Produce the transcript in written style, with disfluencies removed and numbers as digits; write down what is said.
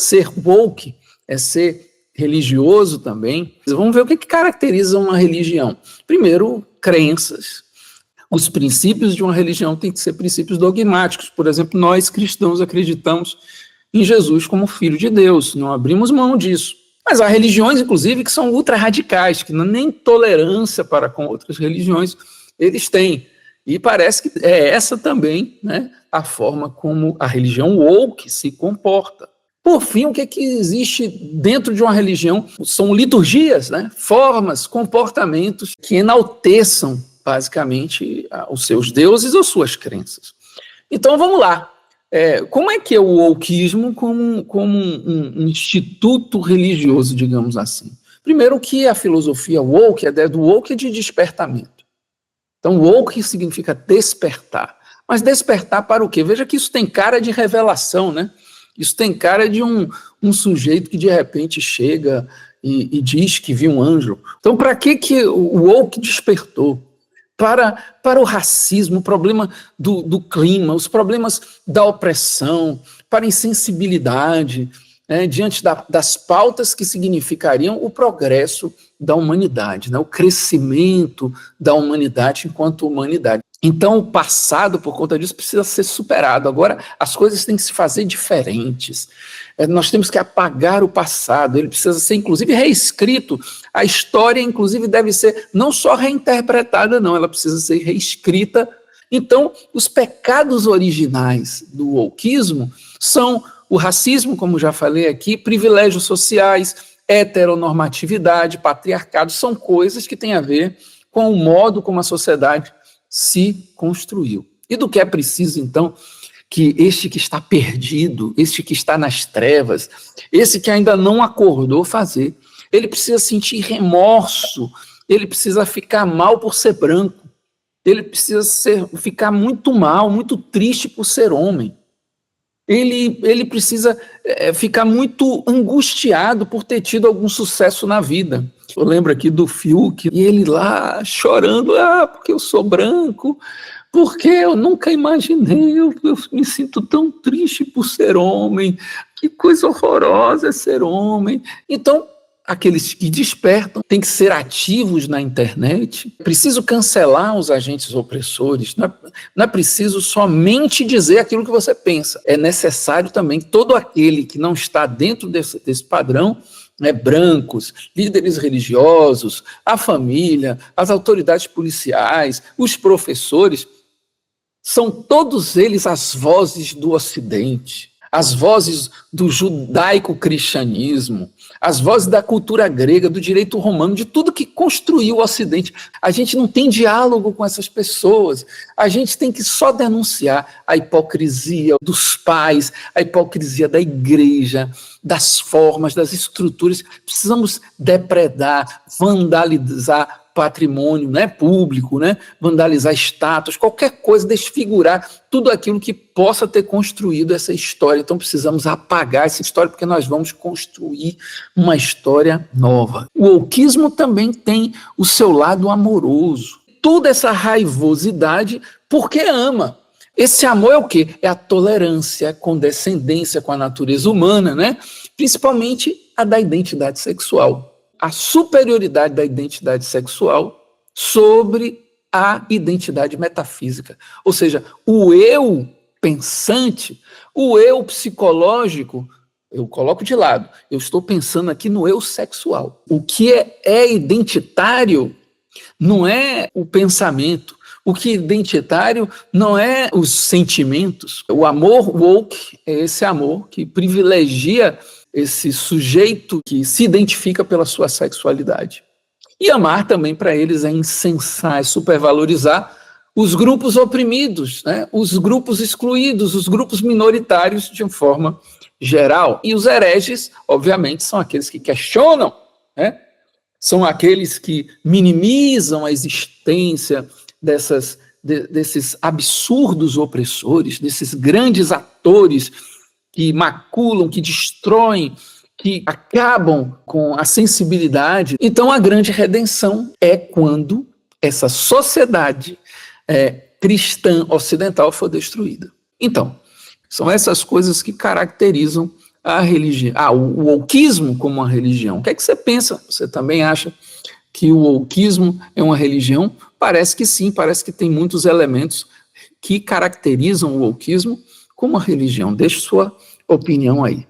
Ser woke é ser religioso também. Vamos ver o que caracteriza uma religião. Primeiro, crenças. Os princípios de uma religião têm que ser princípios dogmáticos. Por exemplo, nós cristãos acreditamos em Jesus como Filho de Deus, não abrimos mão disso. Mas há religiões, inclusive, que são ultra-radicais, que nem tolerância para com outras religiões eles têm. E parece que é essa também, né, a forma como a religião woke se comporta. Por fim, o que existe dentro de uma religião? São liturgias, né, formas, comportamentos que enalteçam, basicamente, os seus deuses ou suas crenças. Então, vamos lá. Como é que é o wokeismo como um instituto religioso, digamos assim? Primeiro, o que a filosofia woke, a ideia do woke é de despertamento. Então, woke significa despertar. Mas despertar para o quê? Veja que isso tem cara de revelação, né? Isso tem cara de um sujeito que, de repente, chega e diz que viu um anjo. Então, para que o woke despertou? Para o racismo, o problema do clima, os problemas da opressão, para a insensibilidade, né, diante das pautas que significariam o progresso da humanidade, né, o crescimento da humanidade enquanto humanidade. Então, o passado, por conta disso, precisa ser superado. Agora, as coisas têm que se fazer diferentes. Nós temos que apagar o passado, ele precisa ser, inclusive, reescrito. A história, inclusive, deve ser não só reinterpretada, não, ela precisa ser reescrita. Então, os pecados originais do wokeismo são o racismo, como já falei aqui, privilégios sociais, heteronormatividade, patriarcado, são coisas que têm a ver com o modo como a sociedade se construiu. E do que é preciso, então, que este que está perdido, este que está nas trevas, esse que ainda não acordou fazer, ele precisa sentir remorso, ele precisa ficar mal por ser branco, ele precisa ficar muito mal, muito triste por ser homem. Ele precisa ficar muito angustiado por ter tido algum sucesso na vida. Eu lembro aqui do Fiuk, e ele lá chorando, porque eu sou branco, porque eu nunca imaginei, eu me sinto tão triste por ser homem, que coisa horrorosa é ser homem. Então, aqueles que despertam têm que ser ativos na internet, preciso cancelar os agentes opressores, não é preciso somente dizer aquilo que você pensa, é necessário também que todo aquele que não está dentro desse padrão, né, brancos, líderes religiosos, a família, as autoridades policiais, os professores, são todos eles as vozes do Ocidente, as vozes do judaico-cristianismo, as vozes da cultura grega, do direito romano, de tudo que construiu o Ocidente. A gente não tem diálogo com essas pessoas, a gente tem que só denunciar a hipocrisia dos pais, a hipocrisia da igreja, das formas, das estruturas. Precisamos depredar, vandalizar patrimônio, né, público, né, vandalizar estátuas, qualquer coisa, desfigurar tudo aquilo que possa ter construído essa história. Então precisamos apagar essa história, porque nós vamos construir uma história nova. O wokeismo também tem o seu lado amoroso. Toda essa raivosidade porque ama. Esse amor é o quê? É a tolerância, a condescendência com a natureza humana, né? Principalmente a da identidade sexual. A superioridade da identidade sexual sobre a identidade metafísica. Ou seja, o eu pensante, o eu psicológico, eu coloco de lado, eu estou pensando aqui no eu sexual. O que é identitário não é o pensamento, o que é identitário não é os sentimentos. O amor woke é esse amor que privilegia esse sujeito que se identifica pela sua sexualidade. E amar também para eles é insensar, é supervalorizar os grupos oprimidos, né? Os grupos excluídos, os grupos minoritários de uma forma geral. E os hereges, obviamente, são aqueles que questionam, né? São aqueles que minimizam a existência desses absurdos opressores, desses grandes atores que maculam, que destroem, que acabam com a sensibilidade. Então, a grande redenção é quando essa sociedade cristã ocidental for destruída. Então, são essas coisas que caracterizam a religião, o wokeismo como uma religião. O que é que você pensa? Você também acha que o wokeismo é uma religião? Parece que sim, parece que tem muitos elementos que caracterizam o wokeismo como uma religião. Deixe sua opinião aí.